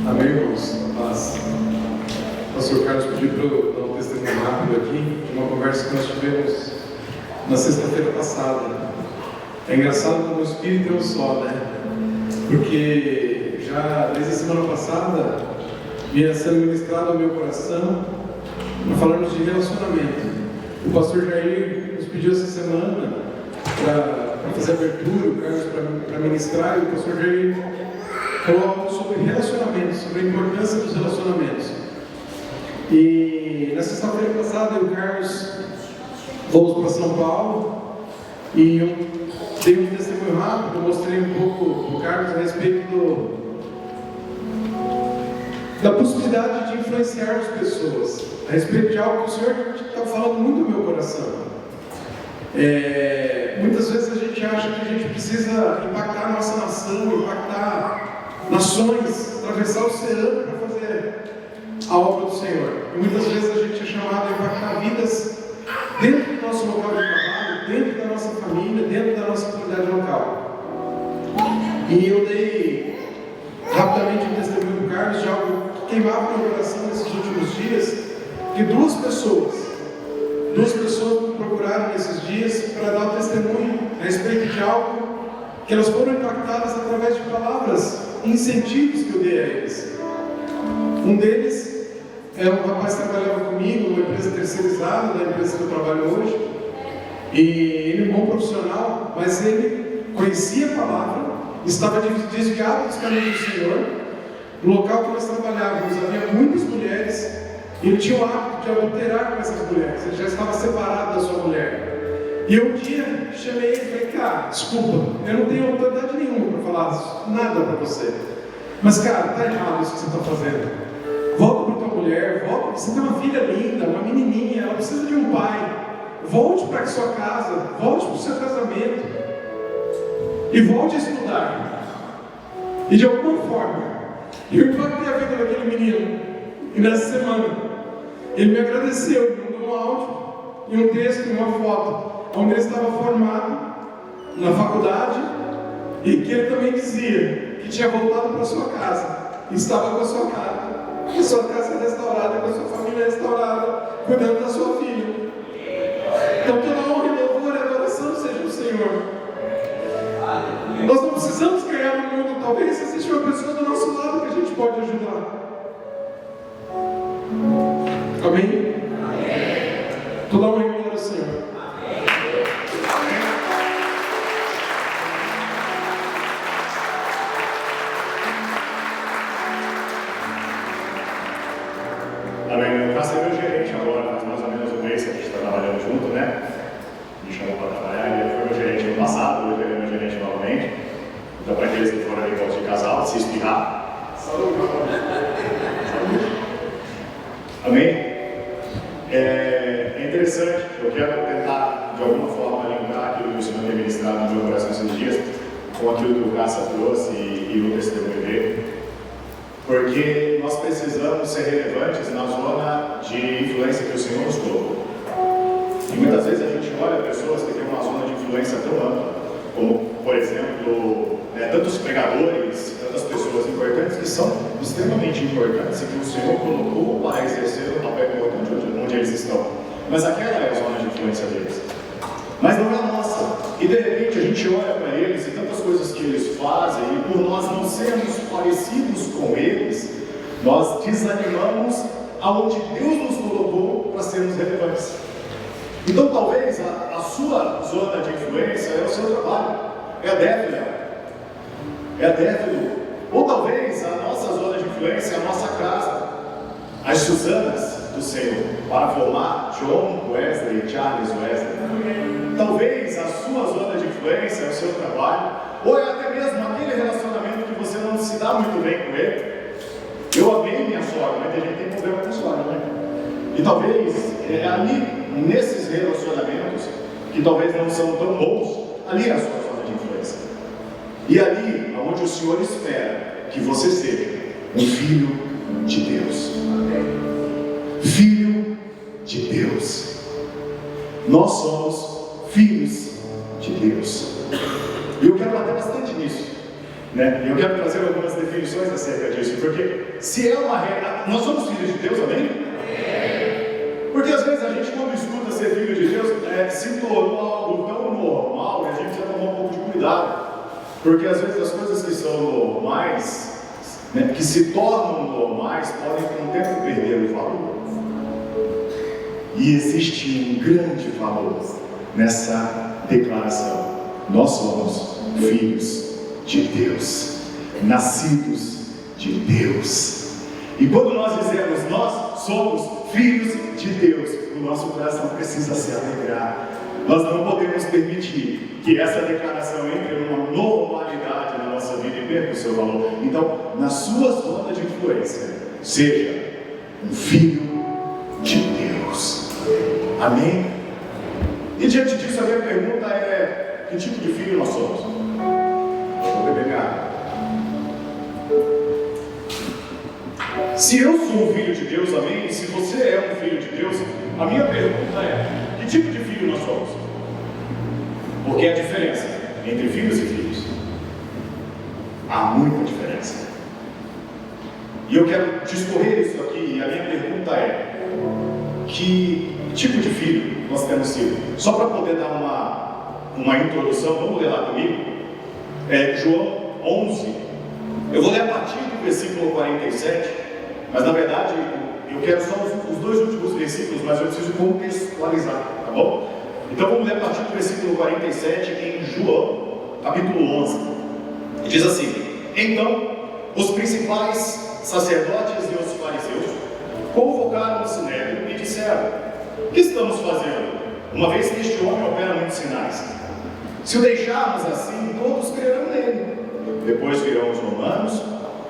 Amém, irmãos? Paz. O pastor Carlos pediu para eu dar um testemunho rápido aqui de uma conversa que nós tivemos na sexta-feira passada. É engraçado como o Espírito é um só, né? Porque já desde a semana passada vinha sendo ministrado ao meu coração para falarmos de relacionamento. O pastor Jair nos pediu essa semana para fazer abertura, o Carlos para ministrar, e o pastor Jair falou algo sobre relacionamentos, sobre a importância dos relacionamentos. E na sexta-feira passada eu e o Carlos fomos para São Paulo e eu dei um testemunho rápido, eu mostrei um pouco para o Carlos a respeito da possibilidade de influenciarmos pessoas, a respeito de algo que o Senhor está falando muito no meu coração. Muitas vezes a gente acha que a gente precisa impactar a nossa nação, impactar nações, atravessar o oceano para fazer a obra do Senhor. E muitas vezes a gente é chamado a impactar vidas dentro do nosso local de trabalho, dentro da nossa família, dentro da nossa comunidade local. E eu dei rapidamente um testemunho do Carlos de algo que queimava meu coração nesses últimos dias, que duas pessoas me procuraram nesses dias para dar um testemunho a respeito de algo que elas foram impactadas através de palavras, incentivos que eu dei a eles. Um deles é um rapaz que trabalhava comigo numa empresa terceirizada, da empresa que eu trabalho hoje, e ele é um bom profissional, mas ele conhecia a palavra, estava desviado dos caminhos do Senhor. No local que nós trabalhávamos havia muitas mulheres, e ele tinha o hábito de adulterar com essas mulheres, ele já estava separado da sua mulher. E eu um dia chamei ele e falei: cara, desculpa, eu não tenho autoridade nenhuma para falar nada para você, mas cara, está errado isso que você está fazendo. Volta para tua mulher, volta, você tem uma filha linda, uma menininha, ela precisa de um pai. Volte para a sua casa, volte para o seu casamento e volte a estudar. E de alguma forma eu impactei a vida daquele menino. E nessa semana ele me agradeceu, ele mandou um áudio e um texto e uma foto onde ele estava formado na faculdade e que ele também dizia que tinha voltado para a sua casa e estava com a sua casa restaurada, com a sua família restaurada, cuidando da sua filha. Então toda honra e louvor e adoração seja o Senhor. Nós não precisamos ganhar no mundo, talvez exista uma pessoa do nosso lado que a gente pode ajudar. Amém? Amém. Toda honra e glória ao Senhor. Amém. Eu passei meu gerente agora, faz mais ou menos um mês que a gente está trabalhando junto, né? Me chamou para trabalhar, e ele foi meu gerente no passado, hoje ele é meu gerente novamente. Então, para aqueles que foram encontros de casal, se espirrar. Saúde. Amém? É interessante, eu quero tentar de alguma forma linkar aquilo que o Senhor tem ministrado no meu coração esses dias com aquilo que o Cássio trouxe e o testemunho dele, porque nós precisamos ser relevantes na zona de influência que o Senhor nos colocou. E muitas vezes a gente olha pessoas que têm uma zona de influência tão ampla, como, por exemplo, tantos pregadores, tantas pessoas importantes que são extremamente importantes e que o Senhor colocou para exercer o papel importante onde eles estão. Mas aquela é a zona de influência deles. Mas não é a nossa. E de repente a gente olha para eles e tantas coisas que eles fazem, e por nós não sermos parecidos com eles, nós desanimamos aonde Deus nos colocou para sermos relevantes. Então talvez a sua zona de influência é o seu trabalho, é a Défila, é a Défilo. Ou talvez a nossa zona de influência é a nossa casa, as Suzanas do Senhor, para formar John Wesley e Charles Wesley. Talvez a sua zona de influência é o seu trabalho, ou é até mesmo aquele relacionamento que você não se dá muito bem com ele. Eu amei minha sogra, mas a gente tem problema com a sogra, né? E talvez é ali, nesses relacionamentos, que talvez não são tão bons, ali é a sua zona de influência. E ali, onde o Senhor espera que você seja um filho de Deus. Filho de Deus. Nós somos filhos de Deus. E eu quero bater bastante nisso. Né? E eu quero trazer algumas definições acerca disso, porque se é uma realidade, nós somos filhos de Deus, amém? Porque às vezes a gente, quando escuta ser filho de Deus, se tornou algo tão normal, e a gente precisa tomar um pouco de cuidado, porque às vezes as coisas que são normais, né, que se tornam normais, podem com o tempo perder o valor. E existe um grande valor nessa declaração: nós somos filhos de Deus, nascidos de Deus. E quando nós dizemos nós somos filhos de Deus, o nosso coração precisa se alegrar. Nós não podemos permitir que essa declaração entre numa normalidade na nossa vida e perca o seu valor. Então, na sua zona de influência, seja um filho de Deus. Amém? E diante disso, a minha pergunta é: que tipo de filho nós somos? Vou beber água. Se eu sou um filho de Deus, amém? E se você é um filho de Deus, a minha pergunta é: que tipo de filho nós somos? Porque a diferença entre filhos e filhos, há muita diferença. E eu quero discorrer isso aqui, e a minha pergunta é: que tipo de filho nós temos sido? Só para poder dar uma introdução, vamos ler lá comigo, João 11, eu vou ler a partir do versículo 47, mas na verdade eu quero só os dois últimos versículos, mas eu preciso contextualizar, tá bom? Então vamos ler a partir do versículo 47 em João, capítulo 11, e diz assim: então os principais sacerdotes e os fariseus convocaram o sinédrio e disseram: o que estamos fazendo, uma vez que este homem opera muitos sinais? Se o deixarmos assim, todos crerão nele. Depois virão os romanos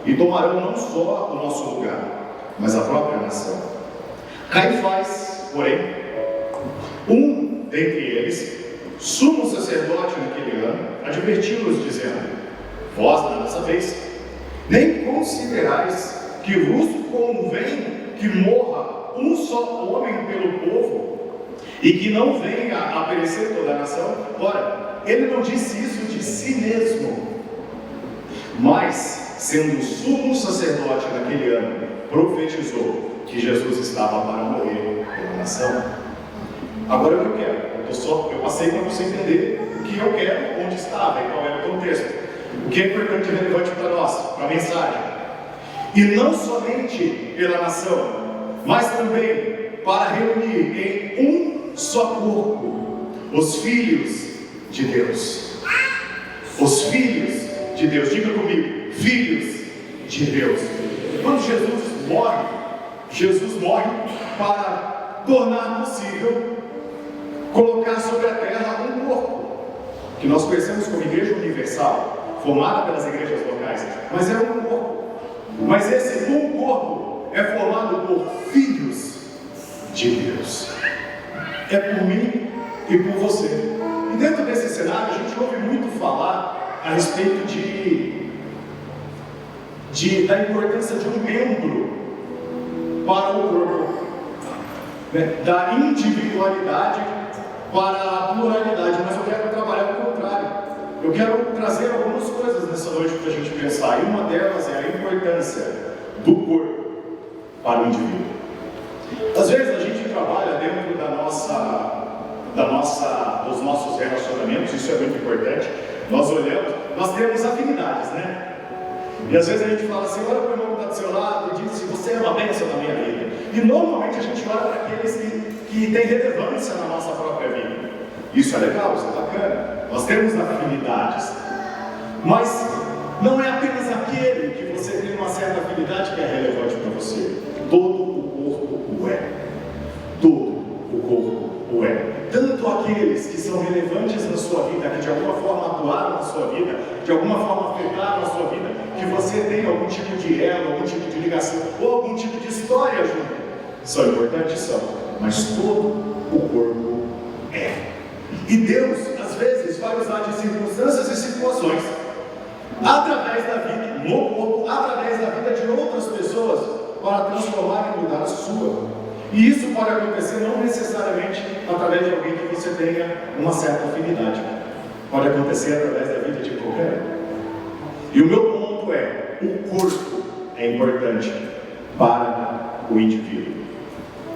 e tomarão não só o nosso lugar, mas a própria nação. Caifás, porém, um dentre eles, sumo sacerdote naquele ano, advertiu-os, dizendo: vós nada sabeis, nem considerais que vos convém que morra um só homem pelo povo, e que não venha a perecer toda a nação. Ora, ele não disse isso de si mesmo, mas, sendo sumo sacerdote naquele ano, profetizou que Jesus estava para morrer pela nação. Agora eu quero, eu passei para você entender o que eu quero, onde estava e qual era o contexto, o que é importante e relevante para nós, para a mensagem. E não somente pela nação, mas também para reunir em um só corpo os filhos de Deus. Os filhos de Deus, diga comigo: filhos de Deus. Quando Jesus morre para tornar possível colocar sobre a terra um corpo, que nós conhecemos como Igreja Universal, formada pelas igrejas locais, mas é um corpo. Mas esse um corpo é formado por filhos de Deus. É por mim e por você. E dentro desse cenário a gente ouve muito falar a respeito da importância de um membro para o corpo, né? Da individualidade para a pluralidade, mas eu quero trabalhar o contrário. Eu quero trazer algumas coisas nessa noite para a gente pensar, e uma delas é a importância do corpo para o indivíduo. Às vezes a gente trabalha dentro dos nossos relacionamentos, isso é muito importante. Nós olhamos, nós temos afinidades, né? E às vezes a gente fala assim: olha para o irmão que está do seu lado e diz assim: você é uma bênção na minha vida. E normalmente a gente olha para aqueles que têm relevância na nossa própria vida. Isso é legal, isso é bacana. Nós temos afinidades, mas não é apenas aquele que você tem uma certa afinidade que é relevante para você. Todo o corpo o é. Todo o corpo o é. Tanto aqueles que são relevantes na sua vida, que de alguma forma atuaram na sua vida, de alguma forma afetaram a sua vida, que você tem algum tipo de elo, algum tipo de ligação, ou algum tipo de história junto. São importantes? São. Mas todo o corpo é. E Deus, às vezes, vai usar de circunstâncias e situações, através da vida, no corpo, através da vida de outras pessoas, para transformar e mudar a sua. E isso pode acontecer não necessariamente através de alguém que você tenha uma certa afinidade. Pode acontecer através da vida de qualquer um. E o meu ponto é: o corpo é importante para o indivíduo.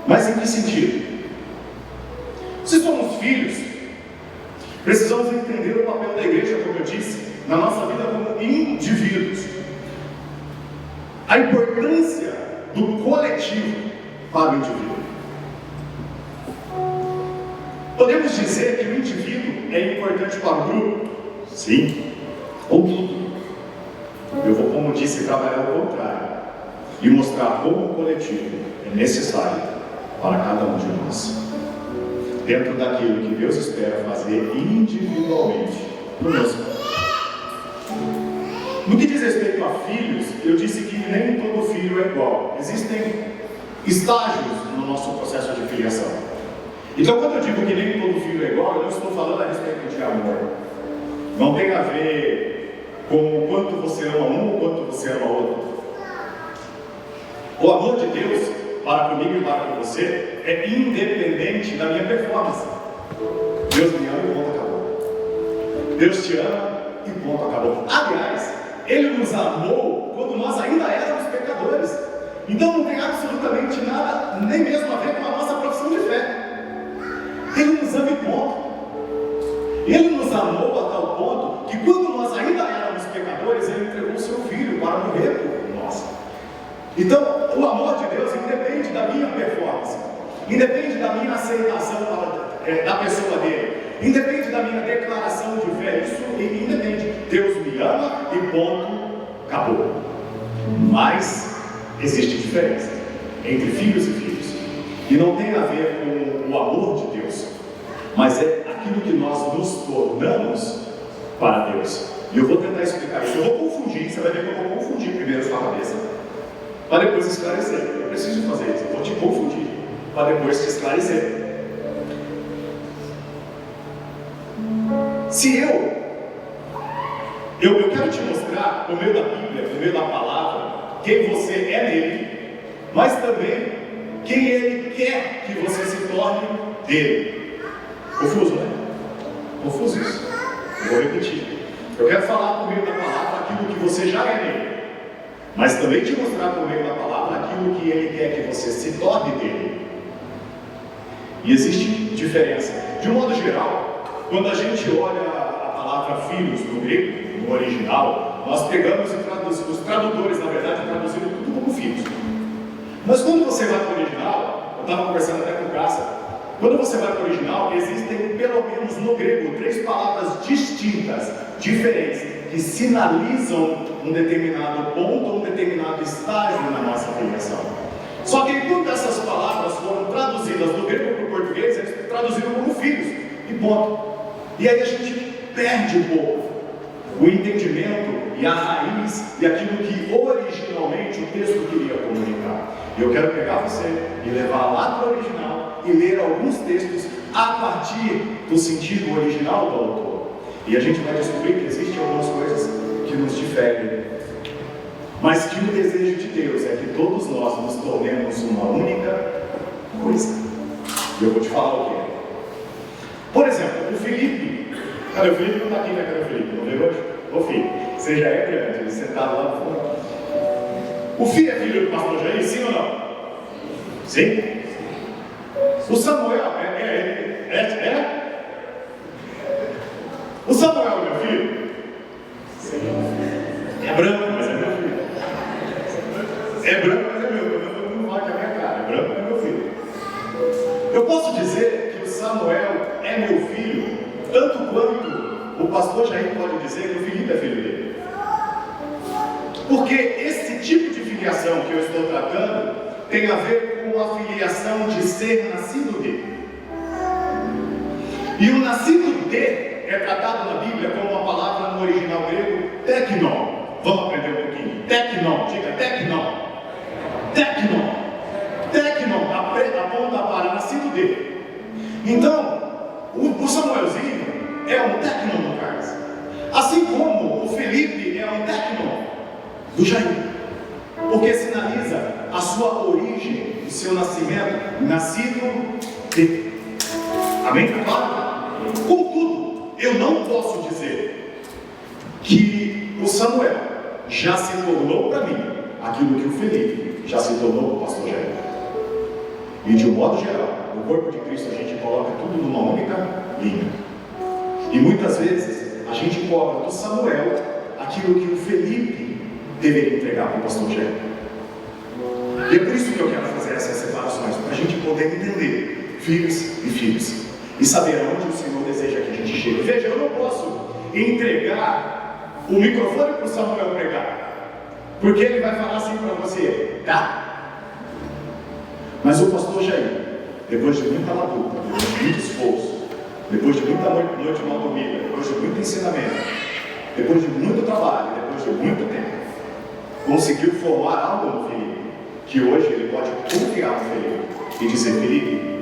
Mas em que sentido? Se somos filhos, precisamos entender o papel da igreja, como eu disse, na nossa vida como indivíduos. A importância do coletivo para o indivíduo. Podemos dizer que o indivíduo é importante para o grupo? Sim. Ou tudo. Eu vou, como disse, trabalhar o contrário e mostrar como o coletivo é necessário para cada um de nós, dentro daquilo que Deus espera fazer individualmente conosco. No que diz respeito a filhos, eu disse que nem todo filho é igual. Existem estágios no nosso processo de filiação. Então, quando eu digo que nem todo filho é igual, eu não estou falando a respeito de amor. Não tem a ver com o quanto você ama um ou quanto você ama outro. O amor de Deus para comigo e para com você é independente da minha performance. Deus me ama e ponto, acabou. Deus te ama e ponto, acabou. Aliás, Ele nos amou quando nós ainda éramos pecadores. Então não tem absolutamente nada, nem mesmo a ver com a nossa profissão de fé. Ele nos ama e ponto. Ele nos amou a tal ponto que quando nós ainda éramos pecadores, Ele entregou o seu Filho para morrer por nós. Então, o amor de Deus independe da minha performance, independe da minha aceitação da pessoa dele, independe da minha declaração de fé, isso independe. Deus me ama e ponto, acabou. Mas existe diferença entre filhos e filhos, e não tem a ver com o amor de Deus, mas é aquilo que nós nos tornamos para Deus. E eu vou tentar explicar isso. Eu vou confundir, você vai ver que eu vou confundir primeiro a sua cabeça, para depois esclarecer. Eu preciso fazer isso, eu vou te confundir, para depois te esclarecer. Se eu quero te mostrar, por meio da Bíblia, por meio da palavra, quem você é nele, mas também quem Ele quer que você se torne dele. Confuso, né? Confuso isso. Eu vou repetir. Eu quero falar por meio da palavra aquilo que você já é nele, mas também te mostrar por meio da palavra aquilo que Ele quer que você se torne dele. E existe diferença. De um modo geral, quando a gente olha a palavra filhos no grego, no original, nós pegamos e os tradutores, na verdade, traduziram tudo como filhos. Mas quando você vai para o original, eu estava conversando até com o Cássio, quando você vai para o original, existem pelo menos no grego 3 palavras distintas, diferentes, que sinalizam um determinado ponto ou um determinado estágio na nossa filiação. Só que quando essas palavras foram traduzidas do grego para o português, eles traduziram como filhos, e ponto. E aí a gente perde um pouco o entendimento e a raiz e aquilo que originalmente o texto queria comunicar. E eu quero pegar você e levar lá para o original e ler alguns textos a partir do sentido original do autor. E a gente vai descobrir que existem algumas coisas que nos diferem, mas que o desejo de Deus é que todos nós nos tornemos uma única coisa. E eu vou te falar o que é. Por exemplo, o Felipe. Cara, o Felipe não está aqui, né? Cara, o Felipe, não veio hoje? Ô Felipe, você já é grande, ele sentado lá no fundo. O filho é filho do pastor Jair, sim ou não? Sim? O Samuel é? O Samuel é meu filho? Sim. É branco, mas é meu filho. É branco, mas é meu. Não vai com a minha cara. É branco, mas é meu filho. Eu posso dizer que o Samuel é meu filho, tanto quanto o pastor Jair pode dizer que o Felipe é filho dele. Porque esse tipo de filiação que eu estou tratando tem a ver com a filiação de ser nascido dele. E o nascido de é tratado na Bíblia como uma palavra no original grego, teknon. Vamos aprender um pouquinho. Teknon, diga teknon. Teknon. Teknon aponta para nascido de. Então, o Samuelzinho é um teknon no caso. Assim como o Felipe é um teknon do Jair. Porque sinaliza a sua origem, o seu nascimento, nascido de. Amém? Claro? Contudo, eu não posso dizer que o Samuel já se tornou para mim aquilo que o Felipe já se tornou para o pastor Jair. E de um modo geral, o corpo de Cristo a gente coloca tudo numa única linha. E muitas vezes a gente cobra do Samuel aquilo que o Felipe deveria entregar para o pastor Jair. E é por isso que eu quero fazer essas separações, para a gente poder entender filhos e filhos, e saber aonde o Senhor deseja que a gente chegue. Veja, eu não posso entregar o microfone para o Samuel pregar, porque ele vai falar assim para você, tá? Mas o pastor Jair, depois de muita labuta, depois de muito esforço, depois de muita noite mal dormida, depois de muito ensinamento, depois de muito trabalho, depois de muito tempo, conseguiu formar algo no Felipe, que hoje ele pode confiar no Felipe e dizer: Felipe,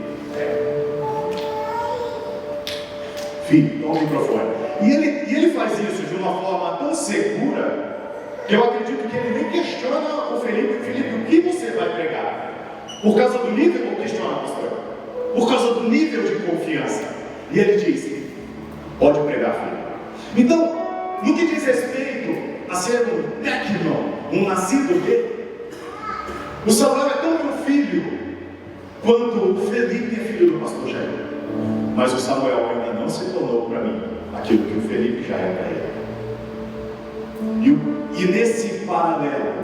filho, toma o microfone. E ele faz isso de uma forma tão segura que eu acredito que ele nem questiona o Felipe: Felipe, o que você vai pregar? Por causa do nível, ou questiona, pastor? Por causa do nível de confiança. E ele diz: pode pregar, filho. Então, no que diz respeito a ser um técnico, um nascido dele, o Samuel é tão meu filho quanto o Felipe é filho do pastor Jair. Mas o Samuel ainda não se tornou para mim aquilo que o Felipe já é para ele. E nesse paralelo,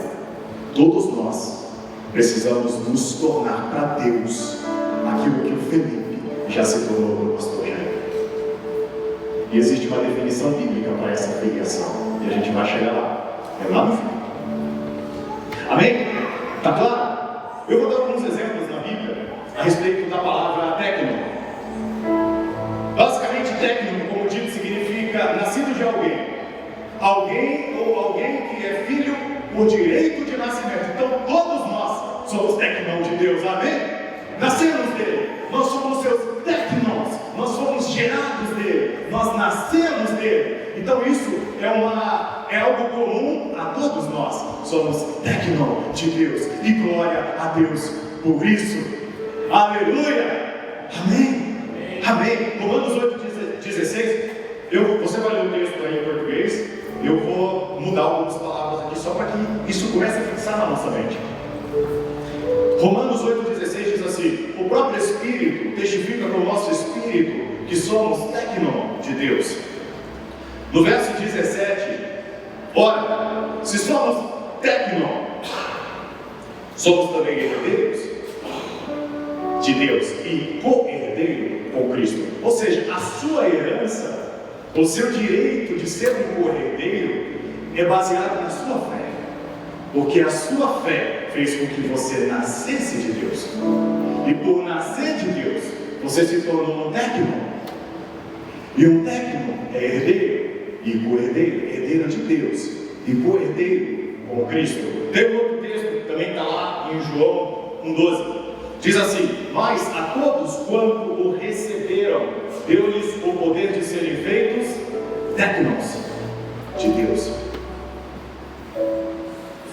todos nós precisamos nos tornar para Deus aquilo que o Felipe já se tornou para o pastor Jair. E existe uma definição bíblica para essa filiação, e a gente vai chegar lá. É lá no fim. Amém? Está claro? Eu vou dar alguns exemplos na Bíblia a respeito da palavra técnico. Basicamente, técnico, como dito, significa nascido de alguém. Alguém ou alguém que é filho por direito de nascimento. Então, todos nós somos técnicos de Deus. Amém? Nascemos dele. Nós somos seus técnicos. Nós fomos gerados dele. Nós nascemos dele. Então, isso é algo comum a todos nós. Somos técnicos de Deus. E glória a Deus por isso. Aleluia! Amém? Amém. Romanos 8,16. Você vai ler o texto aí em português. Eu vou mudar algumas palavras aqui só para que isso comece a fixar na nossa mente. Romanos 8,16 diz assim: o próprio Espírito testifica com o nosso Espírito que somos técnicos de Deus. No verso 17, ora, se somos técnicos, somos também herdeiros de Deus e co-herdeiro com Cristo. Ou seja, a sua herança, o seu direito de ser um co-herdeiro é baseado na sua fé, porque a sua fé fez com que você nascesse de Deus, e por nascer de Deus você se tornou um técnico, e um técnico é herdeiro e co-herdeiro, herdeiro de Deus e co-herdeiro com Cristo. Tem um outro texto que também está lá em João 1,12. Diz assim: mas a todos quanto o receberam, deu-lhes o poder de serem feitos técnicos de Deus,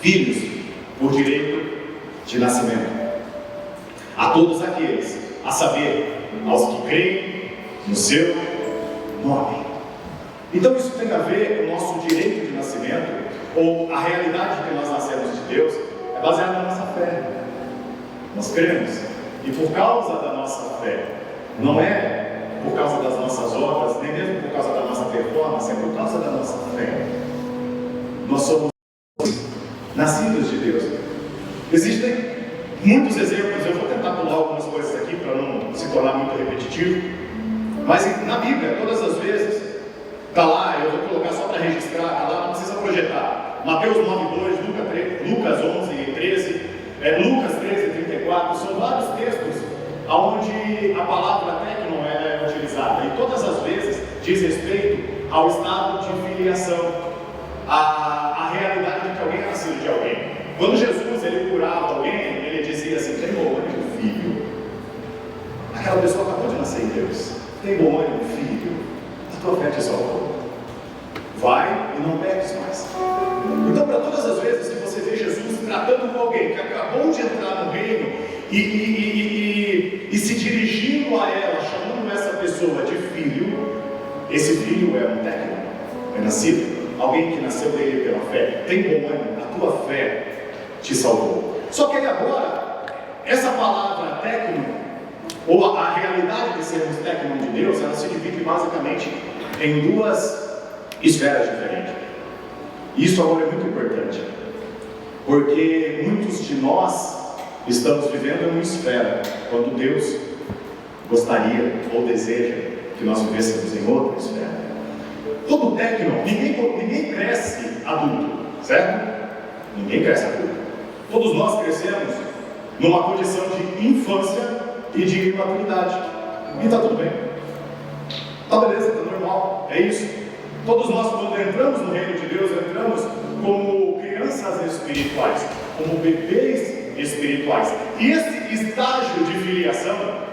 filhos por direito de nascimento. A todos aqueles, a saber, aos que creem no seu nome. Então isso tem a ver com o nosso direito de nascimento, ou a realidade que nós nascemos de Deus, é baseada na nossa fé. Nós cremos, e por causa da nossa fé, não é por causa das nossas obras, nem mesmo por causa da nossa performance, é por causa da nossa fé. Nós somos nascidos de Deus. Existem muitos exemplos, eu vou tentar pular algumas coisas aqui para não se tornar muito repetitivo, mas na Bíblia, todas as vezes, está lá, eu vou colocar só para registrar, está lá, não precisa projetar. Mateus 9,2, Lucas 11,13, Lucas 13,34, são vários textos onde a palavra técnico é utilizada, e todas as vezes diz respeito ao estado de filiação, a realidade de que alguém é nascido de alguém. Quando Jesus ele curava alguém, ele dizia assim: tem bom ânimo, filho. Aquela pessoa acabou de nascer em Deus. Tem bom ânimo, filho. A tua fé te salvou. Vai e não peques mais. Então, para todas as vezes que você vê Jesus tratando com alguém que acabou de entrar no reino e se dirigindo a ela, chamando essa pessoa de filho, esse filho é um técnico, é nascido alguém que nasceu dele pela fé. Tem bom ânimo, a tua fé te salvou. Só que aí agora, essa palavra técnico, ou a realidade de sermos técnicos de Deus, ela se divide basicamente em duas esferas diferentes. Isso agora é muito importante, porque muitos de nós estamos vivendo em uma esfera, quando Deus gostaria ou deseja que nós vivêssemos em outra esfera. Todo técnico, ninguém cresce adulto, certo? Ninguém cresce adulto. Todos nós crescemos numa condição de infância e de imaturidade. E está tudo bem. Está beleza, está normal. É isso. Todos nós, quando entramos no reino de Deus, entramos como crianças espirituais, como bebês espirituais. E esse estágio de filiação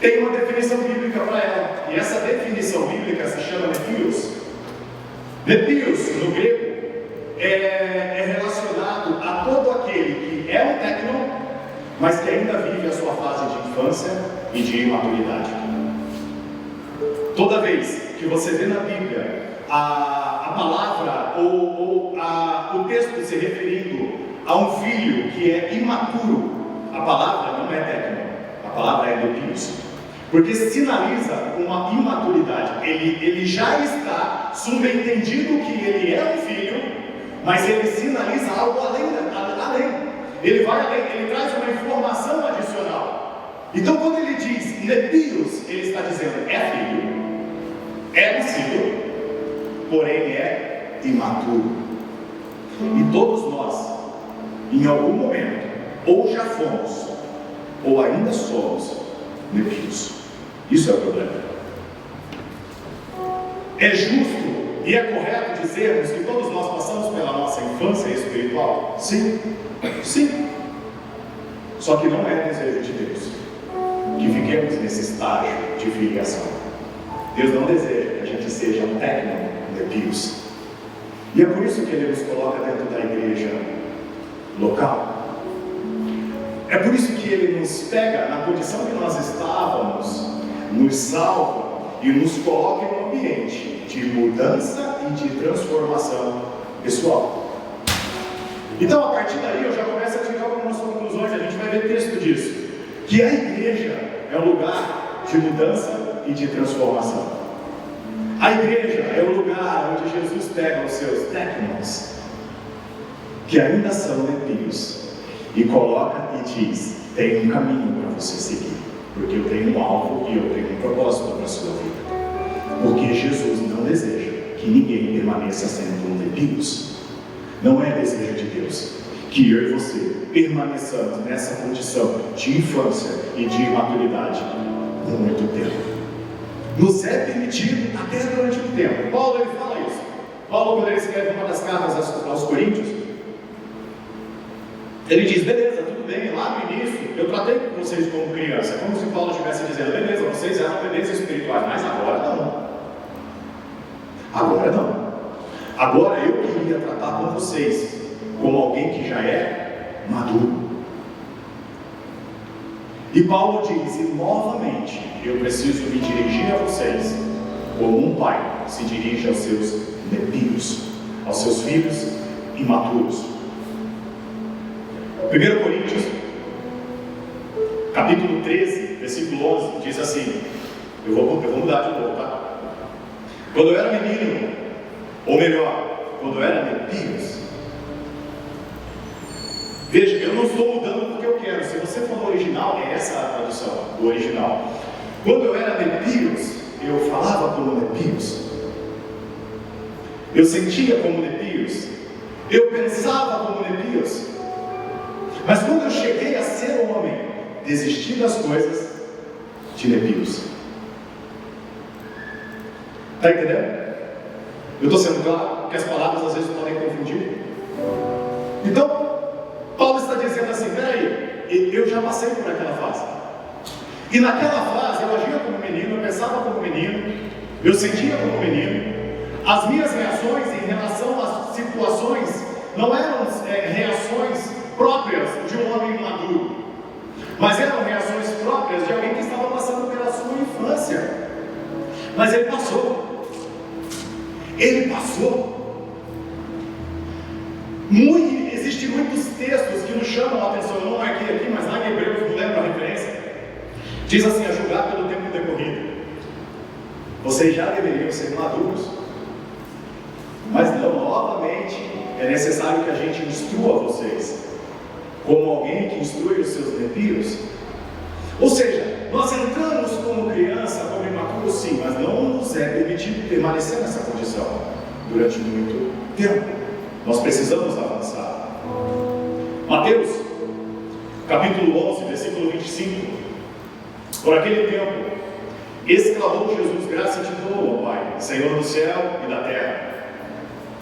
tem uma definição bíblica para ela. E essa definição bíblica se chama nepios. Nepios, no grego, é relacionado a todo aquele que é um técnico, mas que ainda vive a sua fase de infância e de imaturidade. Toda vez que você vê na Bíblia a palavra ou o texto se referindo a um filho que é imaturo, a palavra não é técnico, a palavra é nepios, porque sinaliza uma imaturidade. Ele já está subentendido que ele é um filho, mas ele sinaliza algo além. Ele vai além, ele traz uma informação adicional. Então, quando ele diz nepios, ele está dizendo: é filho, é nascido, porém é imaturo. E todos nós, em algum momento, ou já fomos, ou ainda somos nepios. Isso é o problema. É justo e é correto dizermos que todos nós passamos pela nossa infância espiritual? Sim, sim. Só que não é desejo de Deus que fiquemos nesse estágio de filiação. Deus não deseja que a gente seja um técnico nepios. E é por isso que Ele nos coloca dentro da igreja local. É por isso que Ele nos pega na condição que nós estávamos, nos salva e nos coloca em um ambiente de mudança e de transformação pessoal. Então, a partir daí, eu já começo a tirar algumas conclusões. A gente vai ver texto disso, que a igreja é um lugar de mudança e de transformação. A igreja é o lugar onde Jesus pega os seus técnicos, que ainda são nepios, e coloca e diz: tem um caminho para você seguir, porque eu tenho um alvo e eu tenho um propósito para a sua vida. Porque Jesus não deseja que ninguém permaneça sendo um nepios. Não é desejo de Deus que eu e você permaneçamos nessa condição de infância e de imaturidade por muito tempo. Nos é permitido até durante um tempo. Paulo, ele fala isso. Paulo, quando ele escreve uma das cartas aos Coríntios, ele diz: beleza, tudo bem, lá no início eu tratei com vocês como criança, como se Paulo estivesse dizendo: beleza, vocês eram bebês espirituais, mas agora não. Agora não. Agora eu queria tratar com vocês como alguém que já é maduro. E Paulo diz: e novamente eu preciso me dirigir a vocês como um pai se dirige aos seus nepios, aos seus filhos imaturos. 1 Coríntios, capítulo 13, versículo 11, diz assim: eu vou mudar de novo, tá? Quando eu era menino, ou melhor, quando eu era nepios. Veja, eu não estou mudando porque eu quero. Se você for no original, é essa a tradução do original. Quando eu era nepios, eu falava como nepios, eu sentia como nepios, eu pensava como nepios. Mas quando eu cheguei a ser um homem, desisti das coisas de nepios. Está entendendo? Eu estou sendo claro? Porque as palavras às vezes podem confundir. Então, Paulo está dizendo assim: peraí, eu já passei por aquela fase. E naquela fase eu agia como menino, eu pensava como menino, eu sentia como menino. As minhas reações em relação às situações não eram reações próprias de um homem maduro, mas eram reações próprias de alguém que estava passando pela sua infância. Mas ele passou. Ele passou. Existem muitos textos que nos chamam a atenção, não é aqui, mas lá em Hebreus, não lembro a referência. Diz assim: a julgar pelo tempo decorrido. Vocês já deveriam ser maduros. Mas não, novamente, é necessário que a gente instrua vocês, como alguém que instrui os seus nepios. Ou seja, nós entramos como criança, como imaturo, sim, mas não nos é permitido permanecer nessa condição durante muito tempo. Nós precisamos avançar. Mateus, capítulo 11, versículo 25. Por aquele tempo, exclamou Jesus: graça te dou, ó Pai, Senhor do céu e da terra,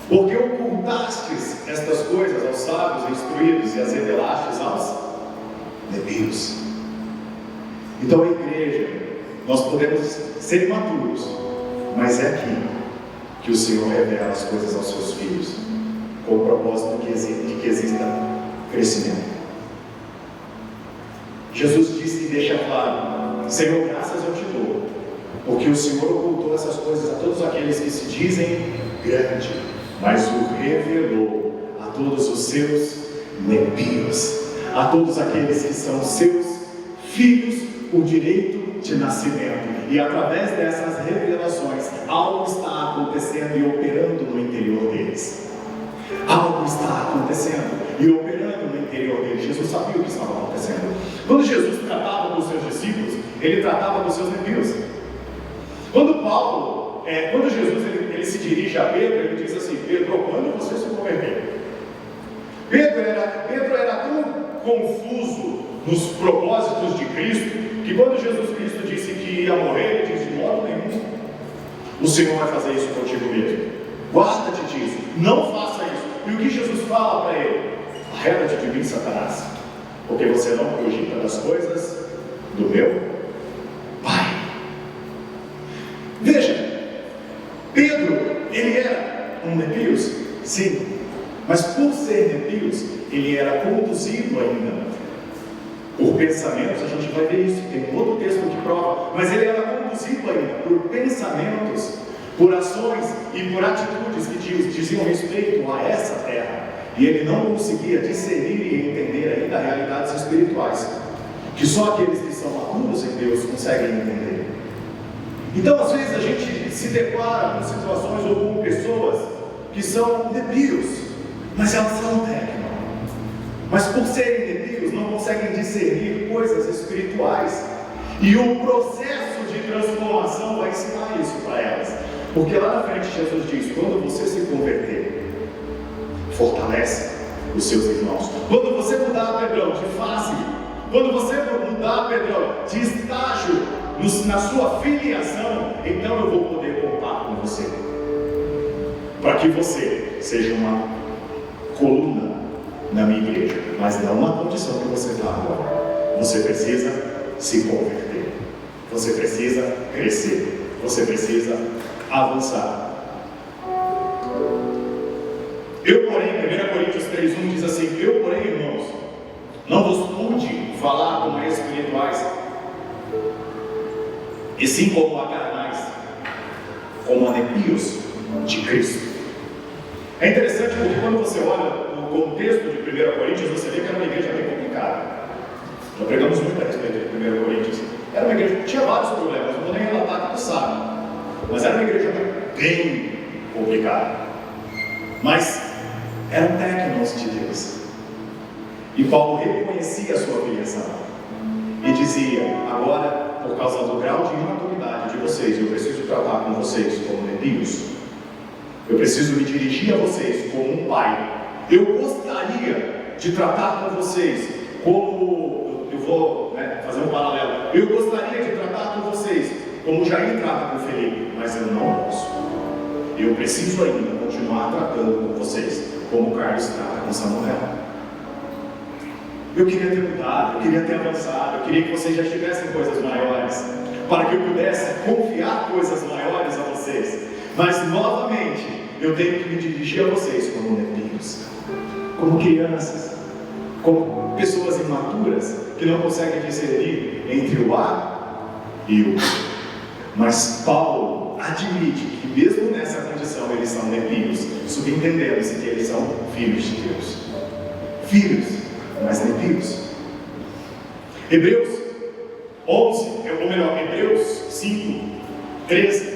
porque ocultastes estas coisas aos sábios instruídos e as revelastes aos nebios. Então, a igreja, nós podemos ser imaturos, mas é aqui que o Senhor revela as coisas aos seus filhos, com o propósito de que exista crescimento. Jesus disse e deixa claro: Senhor, graças eu te dou, porque o Senhor ocultou essas coisas a todos aqueles que se dizem grande, mas o revelou a todos os seus nebios, a todos aqueles que são seus filhos por direito de nascimento. E através dessas revelações, algo está acontecendo e operando no interior deles. Algo está acontecendo e operando no interior deles. Jesus sabia o que estava acontecendo. Quando Jesus tratava com os seus discípulos, ele tratava com os seus nebios. Quando Jesus ele se dirige a Pedro, ele diz assim: Pedro, quando você se converter? Pedro era tão confuso nos propósitos de Cristo, que quando Jesus Cristo disse que ia morrer, ele disse: de modo nenhum o Senhor vai fazer isso contigo mesmo. Guarda-te disso, não faça isso. E o que Jesus fala para ele? Arreda-te de mim, Satanás, porque você não cogita das coisas do meu Pai. Veja, Pedro, ele era um nepios, sim, mas por ser nepios, ele era conduzido ainda por pensamentos. A gente vai ver isso, tem um outro texto que prova, mas ele era conduzido ainda por pensamentos, por ações e por atitudes que diziam respeito a essa terra, e ele não conseguia discernir e entender ainda realidades espirituais, que só aqueles que são maduros em Deus conseguem entender. Então, às vezes a gente se depara com situações ou com pessoas que são nepios, mas elas são técnicas, mas por serem nepios não conseguem discernir coisas espirituais, e o processo de transformação vai ensinar isso para elas, porque lá na frente Jesus diz: quando você se converter, fortalece os seus irmãos. Quando você mudar, Pedrão, de fase, quando você mudar, Pedrão, de estágio na sua filiação, então eu vou poder contar com você, para que você seja uma coluna na minha igreja, mas não na condição que você está agora. Você precisa se converter, você precisa crescer, você precisa avançar. Eu, porém, 1 Coríntios 3:1 diz assim: eu, porém, irmãos, não vos pude falar como a espirituais, e sim como a carnais, como a nepios de Cristo. É interessante porque quando você olha o contexto de 1 Coríntios, você vê que era uma igreja bem complicada. Já pregamos muito a respeito de 1 Coríntios. Era uma igreja que tinha vários problemas, não vou nem relatar, que tu sabe, mas era uma igreja bem complicada. Mas eram técnicos de Deus. E Paulo reconhecia a sua filiação e dizia: agora, por causa do grau de imaturidade de vocês, eu preciso tratar com vocês como nepios. Eu preciso me dirigir a vocês como um pai. Eu gostaria de tratar com vocês como, eu vou fazer um paralelo, eu gostaria de tratar com vocês como Jair trata com Felipe, mas eu não posso. Eu preciso ainda continuar tratando com vocês como Carlos trata com Samuel. Eu queria ter mudado, eu queria ter avançado, eu queria que vocês já tivessem coisas maiores, para que eu pudesse confiar coisas maiores a vocês. Mas novamente, eu tenho que me dirigir a vocês como nepios, como crianças, como pessoas imaturas que não conseguem discernir entre o A e o B. Mas Paulo admite que mesmo nessa condição descrição, eles são nepios, subentendendo-se que eles são filhos de Deus. Filhos, mas nepios. Hebreus 11, ou melhor, Hebreus 5, 13,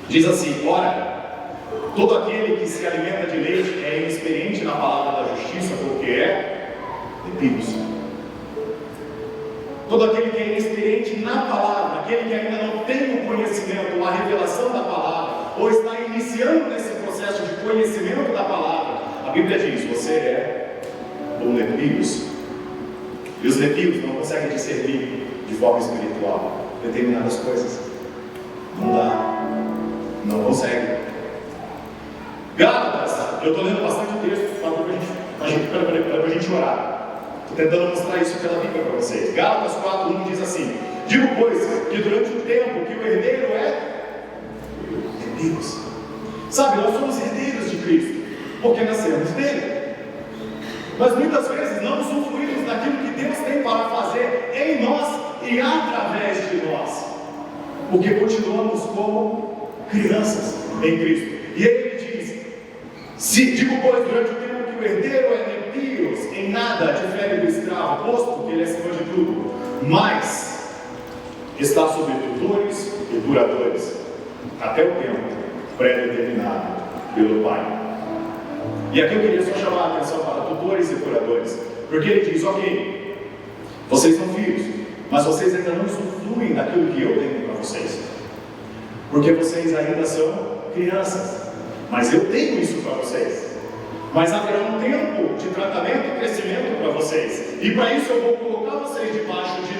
diz assim: ora, todo aquele que se alimenta de leite é inexperiente na palavra da justiça, porque é nepios. Todo aquele que é inexperiente na palavra, aquele que ainda não tem o conhecimento, a revelação da palavra, ou está iniciando nesse processo de conhecimento da palavra, a Bíblia diz: você é um nepios. E os nepios não conseguem discernir de forma espiritual determinadas coisas. Não dá. Não consegue. Gálatas, eu estou lendo bastante texto para a gente orar. Estou tentando mostrar isso pela Bíblia para vocês. Gálatas 4:1 diz assim: digo, pois, que durante o tempo que o herdeiro é Deus. Sabe, nós somos herdeiros de Cristo, porque nascemos dele. Mas muitas vezes não usufruímos daquilo que Deus tem para fazer em nós e através de nós, porque continuamos como crianças em Cristo. E aí ele diz: se digo, pois, durante o tempo que o herdeiro é nepios, em nada difere do escravo, posto que ele é acima de tudo, mas está sob tutores e curadores, até o tempo pré-determinado pelo Pai. E aqui eu queria só chamar a atenção para tutores e curadores, porque ele diz: ok, vocês são filhos, mas vocês ainda não usufruem daquilo que eu tenho para vocês, porque vocês ainda são crianças, mas eu tenho isso para vocês. Mas haverá um tempo de tratamento e crescimento para vocês, e para isso eu vou colocar vocês debaixo de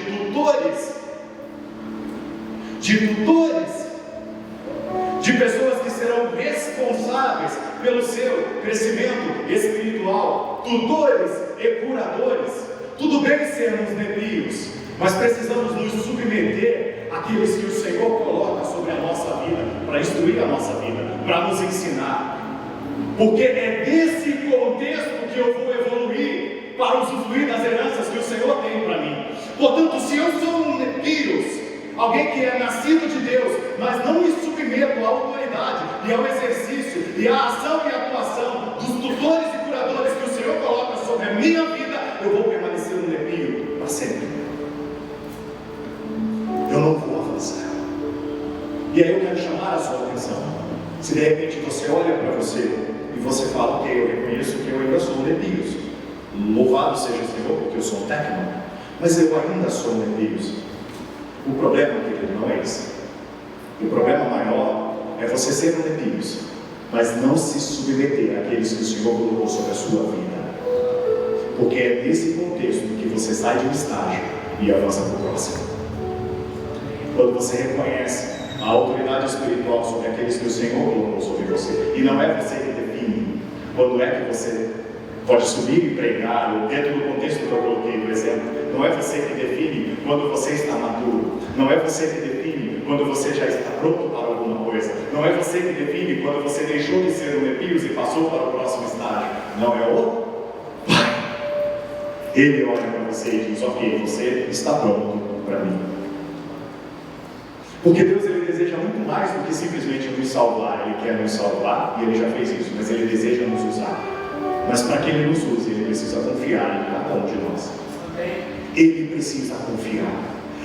tutores, de pessoas que serão responsáveis pelo seu crescimento espiritual, tutores e curadores. Tudo bem sermos nepios, mas precisamos nos submeter àqueles que o Senhor coloca sobre a nossa vida, para instruir a nossa vida, para nos ensinar, porque é desse contexto que eu vou evoluir para usufruir das heranças que o Senhor tem para mim. Portanto, se eu sou um nepios, alguém que é nascido de Deus, mas não me submeto à autoridade e ao exercício e à ação e atuação dos tutores e curadores que o Senhor coloca sobre a minha vida, eu vou permanecer um nepio para sempre. Eu não vou avançar. E aí eu quero chamar a sua atenção. Se de repente você olha para você e você fala: ok, eu reconheço que eu ainda sou um nepios, louvado seja o Senhor porque eu sou um técnico, mas eu ainda sou um nepios. O problema, querido, não é esse. O problema maior é você ser um nepios, mas não se submeter àqueles que o Senhor colocou sobre a sua vida, porque é nesse contexto que você sai de um estágio e avança para o próximo. Quando você reconhece a autoridade espiritual sobre aqueles que o Senhor colocou sobre você, e não é você que define quando é que você pode subir e pregar, ou dentro do contexto que eu coloquei, por exemplo, não é você que define quando você está maduro, não é você que define quando você já está pronto para alguma coisa, não é você que define quando você deixou de ser um nepios e passou para o próximo estágio, não é o Pai. Ele olha para você e diz: ok, você está pronto para mim. Porque Deus, ele deseja muito mais do que simplesmente nos salvar. Ele quer nos salvar, e ele já fez isso, mas ele deseja nos usar. Mas para que ele nos use, ele precisa confiar em cada um de nós. Ele precisa confiar.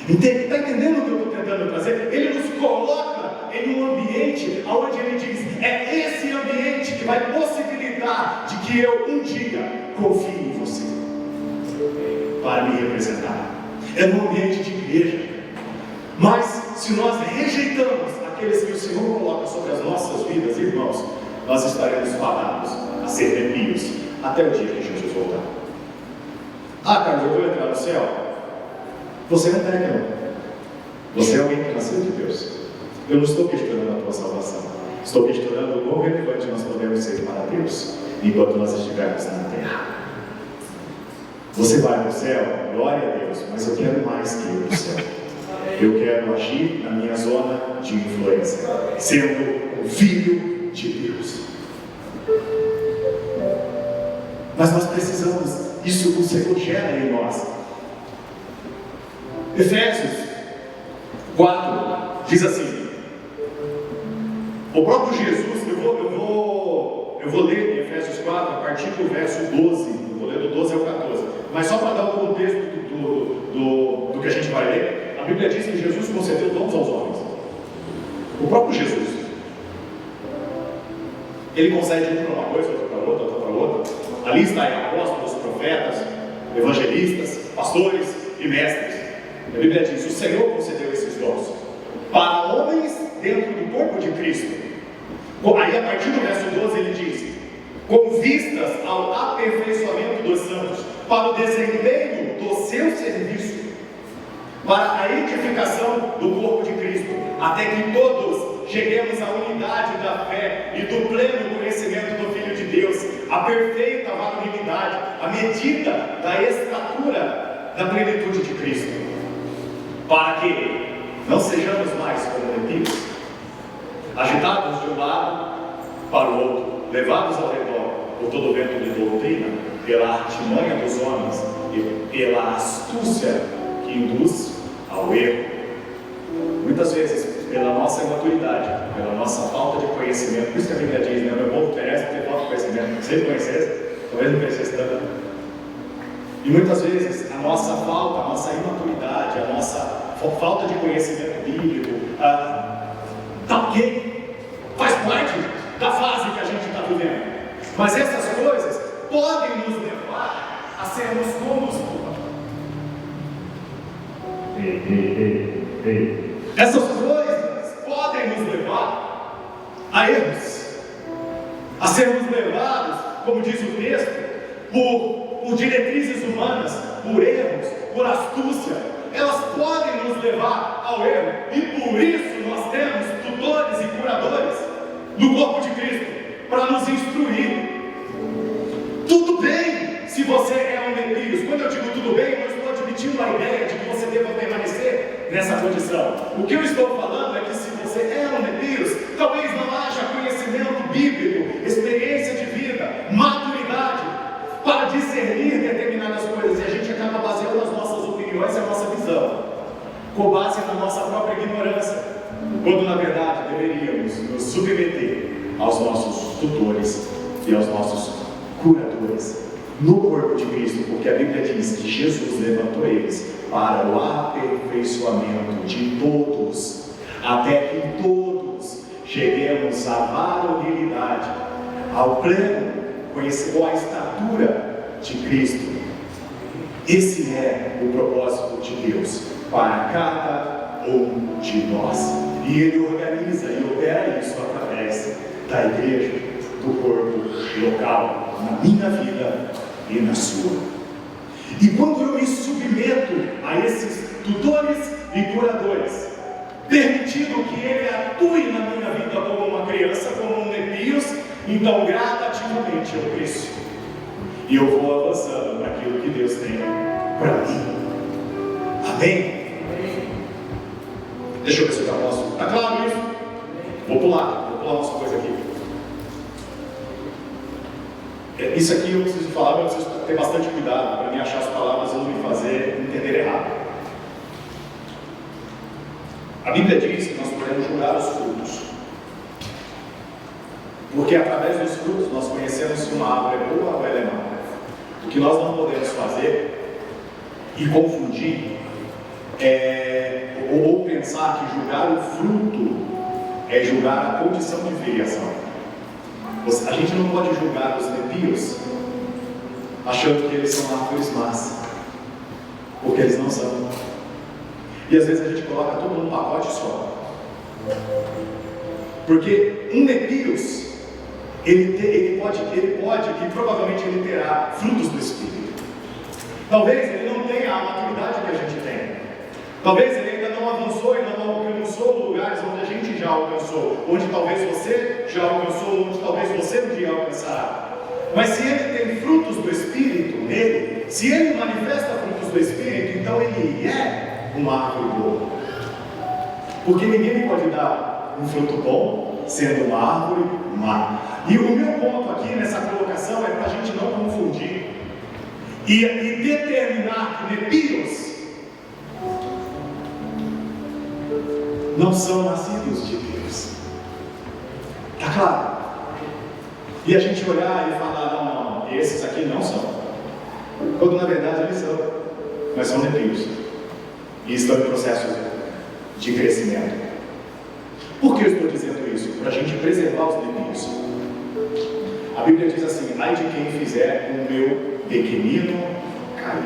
Está entendendo o que eu estou tentando trazer? Ele nos coloca em um ambiente onde ele diz: é esse ambiente que vai possibilitar de que eu um dia confie em você para me representar. É um ambiente de igreja. Mas se nós rejeitamos aqueles que o Senhor coloca sobre as nossas vidas, irmãos, nós estaremos fadados a ser nepios até o dia que Jesus voltar. Ah, Carlos, eu vou entrar no céu. Você não está aqui, não. Você é alguém que nasceu de Deus. Eu não estou questionando a tua salvação. Estou questionando o quão relevante nós podemos ser para Deus enquanto nós estivermos na terra. Você vai para o céu, glória a Deus, mas eu quero mais que ir para o céu. Eu quero agir na minha zona de influência, sendo um filho de Deus. Mas nós precisamos, isso o Senhor gera em nós. Efésios 4 diz assim: o próprio Jesus, eu eu vou ler em Efésios 4, a partir do verso 12, eu vou ler do 12 ao 14, mas só para dar o contexto do que a gente vai ler, a Bíblia diz que Jesus concedeu dons aos homens. O próprio Jesus, ele concede um para uma coisa, outro para outra, outro para outra. Ali está apóstolos, profetas, evangelistas, pastores e mestres. A Bíblia diz: o Senhor concedeu esses dons para homens dentro do corpo de Cristo. Aí a partir do verso 12 ele diz: com vistas ao aperfeiçoamento dos santos, para o desempenho do seu serviço, para a edificação do corpo de Cristo, até que todos cheguemos à unidade da fé e do pleno conhecimento do Filho de Deus, a perfeita varonilidade, a medida da estatura da plenitude de Cristo, para que não sejamos mais como nepios, agitados de um lado para o outro, levados ao redor por todo o vento de doutrina, pela artimanha dos homens e pela astúcia que induz ao erro. Muitas vezes, pela nossa imaturidade, pela nossa falta de conhecimento, por isso que a Bíblia diz, né? Meu povo perece porque falta de conhecimento. Se ele conhecesse, talvez não conhecesse tanto. E muitas vezes, a nossa falta, a nossa imaturidade, a nossa falta de conhecimento bíblico, ok, faz parte da fase que a gente está vivendo. Mas essas coisas podem nos levar a sermos como os Essas coisas podem nos levar a erros, a sermos levados, como diz o texto, por diretrizes humanas, por erros, por astúcia. Elas podem nos levar ao erro, e por isso nós temos tutores e curadores do corpo de Cristo para nos instruir. Tudo bem se você é um nepios. Quando eu digo tudo bem, eu estou admitindo a ideia de que você deva permanecer nessa condição. O que eu estou falando é que se você é um nepios, talvez não haja conhecimento bíblico, experiência de vida, maturidade para discernir determinadas coisas, e a gente acaba baseando as nossas opiniões e a nossa visão com base na nossa própria ignorância, quando na verdade deveríamos nos submeter aos nossos tutores e aos nossos curadores no corpo de Cristo, porque a Bíblia diz que Jesus levantou eles para o aperfeiçoamento de todos, até que todos cheguemos à varonilidade, ao pleno conhecimento, à estatura de Cristo. Esse é o propósito de Deus para cada um de nós, e Ele organiza e opera isso através da igreja, do corpo local, na minha vida e na sua. E quando eu me submeto a esses tutores e curadores, permitindo que Ele atue na minha vida como uma criança, como um nepios, então gradativamente eu cresço e eu vou avançando naquilo que Deus tem para mim. Amém? Deixa eu ver se eu já posso. Está claro isso? Vou pular umas coisas aqui. Isso aqui eu preciso falar, eu preciso ter bastante cuidado para me achar as palavras e não me fazer entender errado. A Bíblia diz que nós podemos julgar os frutos, porque através dos frutos nós conhecemos se uma árvore é boa ou ela é má. O que nós não podemos fazer e confundir ou pensar que julgar o fruto é julgar a condição de filiação. A gente não pode julgar os nepios achando que eles são árvores más, porque eles não são. E às vezes a gente coloca tudo num pacote só, porque um nepios ele pode, e provavelmente ele terá frutos do Espírito. Talvez ele não tenha a maturidade que a gente tem. Talvez ele ainda não avançou e não alcançou lugares onde a gente já alcançou, onde talvez você já alcançou, onde talvez você um dia alcançará. Mas se ele tem frutos do Espírito nele, se ele manifesta frutos do Espírito, então ele é uma árvore boa. Porque ninguém pode dar um fruto bom sendo uma árvore má. E o meu ponto aqui nessa colocação é para a gente não confundir e determinar que nepios não são nascidos de Deus. Está claro? E a gente olhar e falar, não, esses aqui não são. Quando na verdade eles são. Mas são nepios. E estão em processo de crescimento. Por que eu estou dizendo isso? Para a gente preservar os nepios. A Bíblia diz assim: ai de quem fizer o meu pequenino cair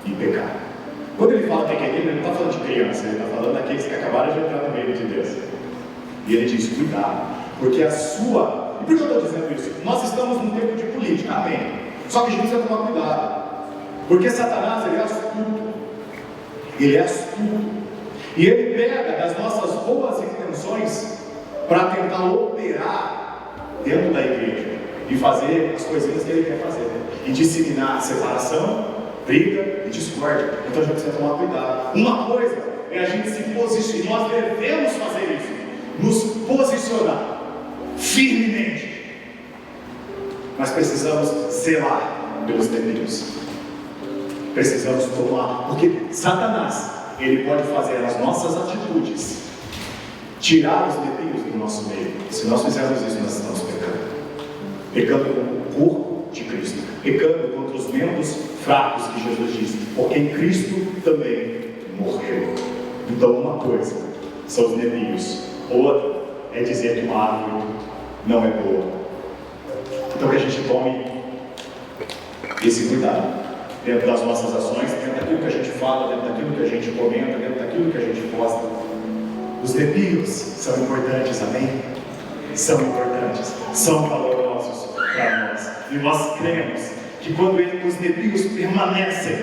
e pecar. Quando ele fala pequenino, ele não está falando de criança, ele está falando daqueles que acabaram de entrar no reino de Deus. E ele diz: cuidado, porque a sua... E por que eu estou dizendo isso? Nós estamos num tempo de política, amém. Só que a gente precisa tomar cuidado, porque Satanás, ele é astuto. Ele é astuto. E ele pega das nossas boas intenções para tentar operar dentro da igreja e fazer as coisinhas que ele quer fazer, e disseminar separação, briga e discórdia. Então a gente precisa tomar cuidado. Uma coisa é a gente se posicionar, nós devemos fazer isso, nos posicionar firmemente, mas precisamos zelar pelos nepios. Precisamos tomar, porque Satanás, ele pode fazer as nossas atitudes tirar os nepios do nosso meio. Se nós fizermos isso, nós estamos pecando contra o corpo de Cristo, pecando contra os membros fracos que Jesus disse, porque em Cristo também morreu. Então uma coisa são os nepios, outra é dizer que uma árvore não é boa. Então que a gente tome esse cuidado dentro das nossas ações, dentro daquilo que a gente fala, dentro daquilo que a gente comenta, dentro daquilo que a gente posta. Os nepios são importantes, amém? São importantes, são valorosos para nós. E nós cremos que quando os nepios permanecem,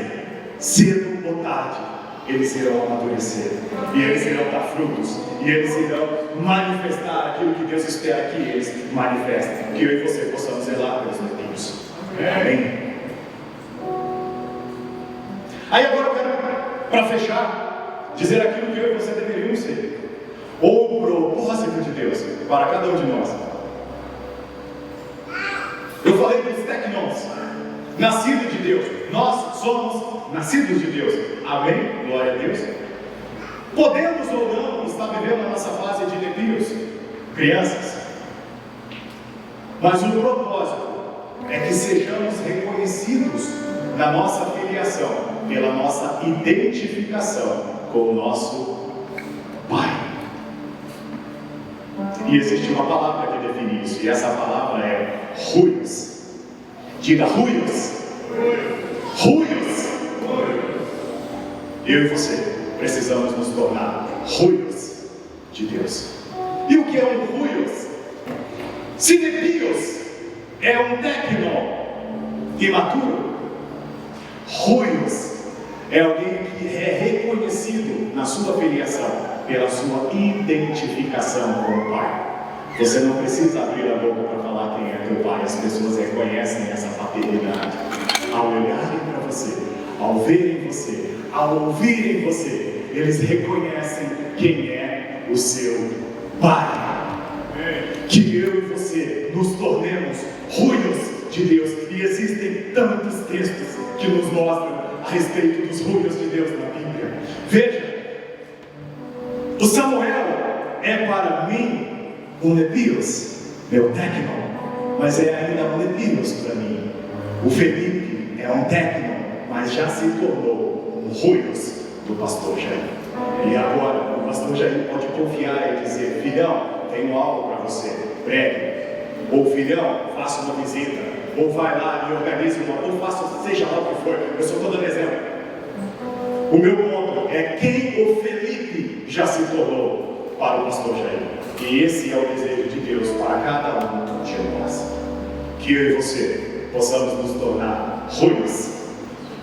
cedo ou tarde, eles irão amadurecer, e eles irão dar frutos, e eles irão manifestar aquilo que Deus espera que eles manifestem. Que eu e você possamos zelar pelos nepios. Amém? Aí agora eu quero, para fechar, dizer aquilo que eu e você deveríamos ser, ou o propósito de Deus para cada um de nós. Eu falei dos tecnons, nascidos de Deus. Nós somos nascidos de Deus. Amém? Glória a Deus. Podemos ou não estar vivendo a nossa fase de nepios, crianças, mas o propósito é que sejamos reconhecidos na nossa filiação, pela nossa identificação com o nosso Pai. E existe uma palavra que define isso, e essa palavra é ruios. Diga ruios. Ruios. Eu e você precisamos nos tornar ruios de Deus. E o que é um ruios? Se nepios é um tecno imaturo, ruios é alguém que é reconhecido na sua filiação pela sua identificação com o Pai. Você não precisa abrir a boca para falar quem é teu Pai. As pessoas reconhecem essa paternidade ao olharem para você, ao verem você, ao ouvirem você. Eles reconhecem quem é o seu Pai. Que eu e você nos tornemos ruios de Deus. E existem tantos textos que nos mostram a respeito dos ruios de Deus na Bíblia. Veja, o Samuel é para mim um nepios, meu tecno, mas é ainda um nepios para mim. O Felipe é um tecno, mas já se tornou um ruios do pastor Jair. E agora o pastor Jair pode confiar e dizer: filhão, tenho algo para você, pregue. Ou filhão, faça uma visita. Ou vai lá e organize uma, ou faça, seja lá o que for. Eu só estou dando exemplo. O meu ponto é quem o Felipe já se tornou para o pastor Jair. E esse é o desejo de Deus para cada um de nós. Que eu e você possamos nos tornar ruins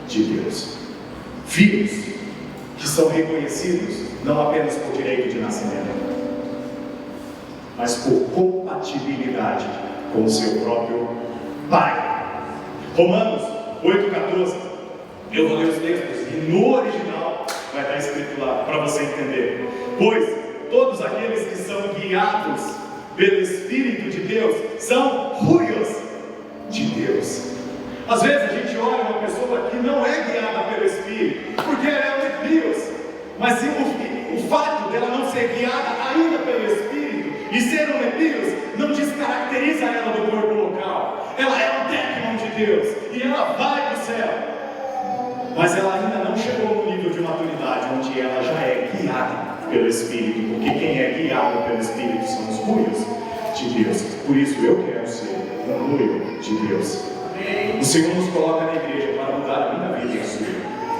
de Deus. Filhos que são reconhecidos não apenas por direito de nascimento, mas por compatibilidade com o seu próprio Pai. Romanos 8,14. Eu vou ler os textos e no original vai estar escrito lá para você entender. Pois todos aqueles que são guiados pelo Espírito de Deus são ruios de Deus. Às vezes a gente olha uma pessoa que não é guiada pelo Espírito, porque ela é um nepios, mas sim o fato dela não ser guiada ainda pelo Espírito e ser um nepios não descaracteriza ela do corpo ela ainda não chegou no nível de maturidade onde ela já é guiada pelo Espírito, porque quem é guiado pelo Espírito são os ruios de Deus. Por isso eu quero ser um ruio de Deus. O Senhor nos coloca na igreja para mudar a minha vida e a sua.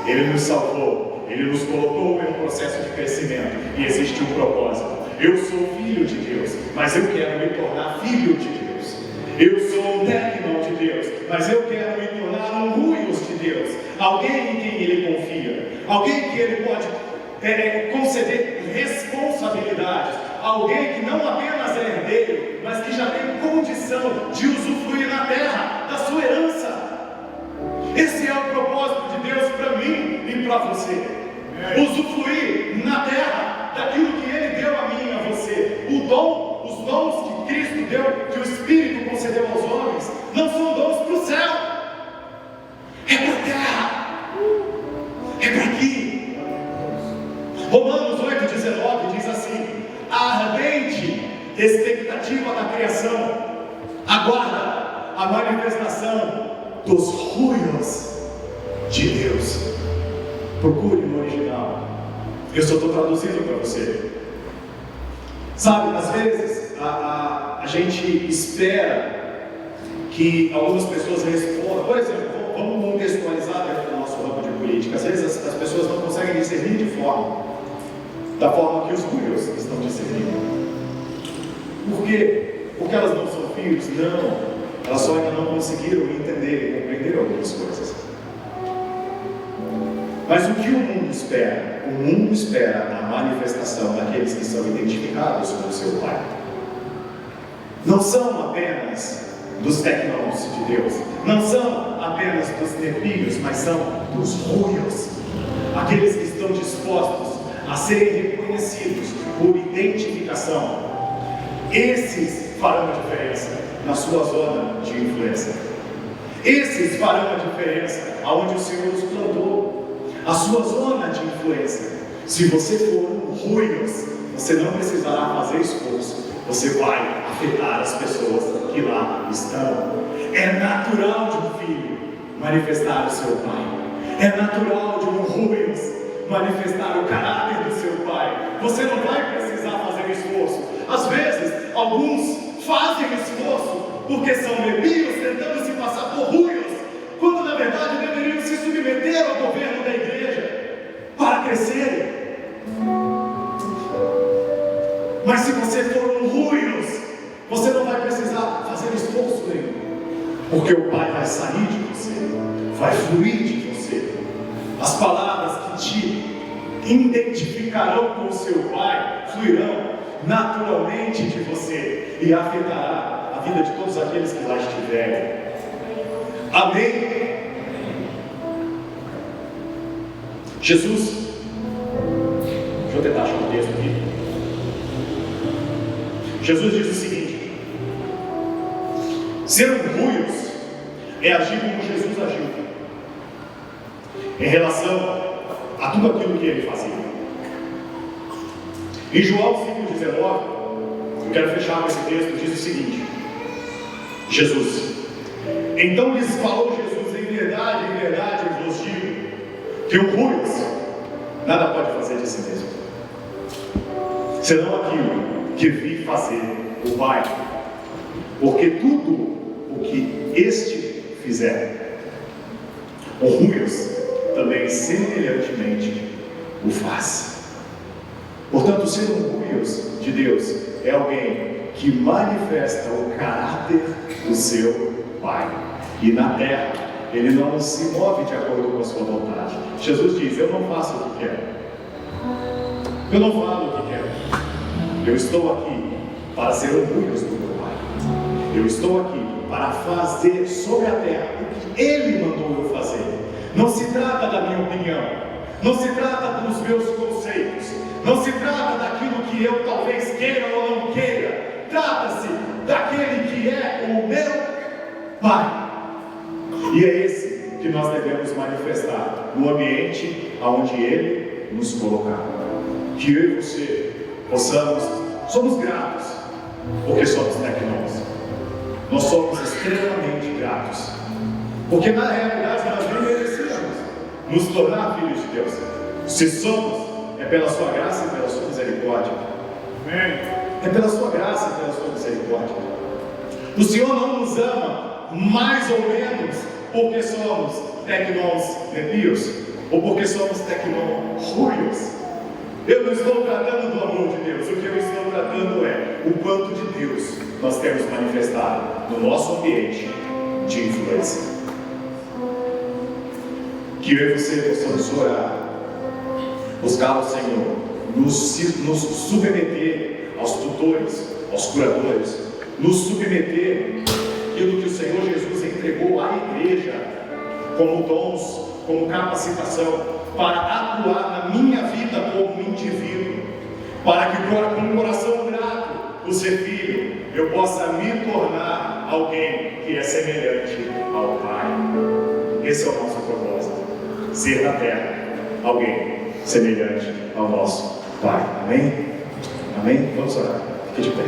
Ele nos salvou, Ele nos colocou em um processo de crescimento e existe um propósito. Eu sou filho de Deus, mas eu quero me tornar filho de Deus. Eu sou um técnico de Deus, mas eu quero me tornar um ruios de Deus. Alguém em quem Ele confia, alguém que Ele pode conceder responsabilidades, alguém que não apenas é herdeiro, mas que já tem condição de usufruir na terra da sua herança. Esse é o propósito de Deus para mim e para você. Usufruir na terra daquilo que Ele deu a mim e a você. Os dons que Cristo deu, que o Espírito concedeu aos homens, não são dons para o céu, é para a terra, é para aqui. Romanos 8,19 diz assim: a ardente expectativa da criação aguarda a manifestação dos ruios de Deus. Procure no original. Eu só estou traduzindo para você. Sabe, às vezes a gente espera que algumas pessoas respondam. Por exemplo, vamos contextualizar dentro do nosso ramo de política. Às vezes as pessoas não conseguem discernir da forma que os ruios estão discernindo. Por quê? Porque elas não são filhos? Não. Elas só ainda não conseguiram entender e compreender algumas coisas. Mas o que o mundo espera? O mundo espera a manifestação daqueles que são identificados com o seu Pai. Não são apenas dos tecnólogos de Deus, não são apenas dos nepios, mas são dos ruios, aqueles que estão dispostos a serem reconhecidos por identificação. Esses farão a diferença na sua zona de influência. Esses farão a diferença aonde o Senhor os plantou. A sua zona de influência. Se você for um ruios, você não precisará fazer esforço. Você vai afetar as pessoas que lá estão. É natural de um filho manifestar o seu pai. É natural de um ruios manifestar o caráter do seu pai. Você não vai precisar fazer esforço. Às vezes, alguns fazem esforço porque são nebios tentando se passar por ruios, quando na verdade deveriam se submeter ao governo da igreja para crescerem. Mas se você for um ruios, você não vai precisar fazer esforço nenhum, porque o Pai vai sair de você, vai fluir de você. As palavras que te identificarão com o seu Pai fluirão naturalmente de você e afetará a vida de todos aqueles que lá estiverem. Amém? Jesus, deixa eu tentar achar um texto aqui. Jesus diz o seguinte: ser um ruios é agir como Jesus agiu em relação a tudo aquilo que ele fazia. Em João 5,19, eu quero fechar com esse texto, diz o seguinte: Jesus, então lhes falou Jesus, em verdade eu vos digo, que o ruios nada pode fazer de si mesmo, senão aquilo que vi fazer o Pai, porque tudo o que este fizer, o ruios também semelhantemente o faz. Portanto, ser um ruios de Deus é alguém que manifesta o caráter do seu Pai. E na terra, ele não se move de acordo com a sua vontade. Jesus diz: eu não faço o que quero, eu não falo o que quero, eu estou aqui para ser um ruios do meu Pai. Eu estou aqui para fazer sobre a terra o que Ele mandou eu fazer. Não se trata da minha opinião, não se trata dos meus conceitos, não se trata daquilo que eu talvez queira ou não queira. Trata-se daquele que é o meu Pai. E é esse que nós devemos manifestar no ambiente aonde Ele nos colocar. Que eu e você somos gratos, porque somos tecnólogos. Nós somos extremamente gratos, porque na realidade nós nem merecemos, nos tornar filhos de Deus. Se somos, é pela sua graça e pela sua misericórdia. Amém. É pela sua graça e pela sua misericórdia. O Senhor não nos ama mais ou menos porque somos tecnons nepios ou porque somos tecnon ruios. Eu não estou tratando do amor de Deus. O que eu estou tratando é o quanto de Deus nós temos manifestado no nosso ambiente de influência. Que eu e você possamos orar, buscar o Senhor, nos submeter aos tutores, aos curadores, nos submeter àquilo que o Senhor Jesus entregou à igreja como dons, como capacitação para atuar na minha vida como indivíduo, para que com um coração grato por ser filho, eu possa me tornar alguém que é semelhante ao Pai. Esse é o nosso propósito, ser na terra alguém semelhante ao nosso Pai. Amém? Amém? Vamos orar. Fique de pé.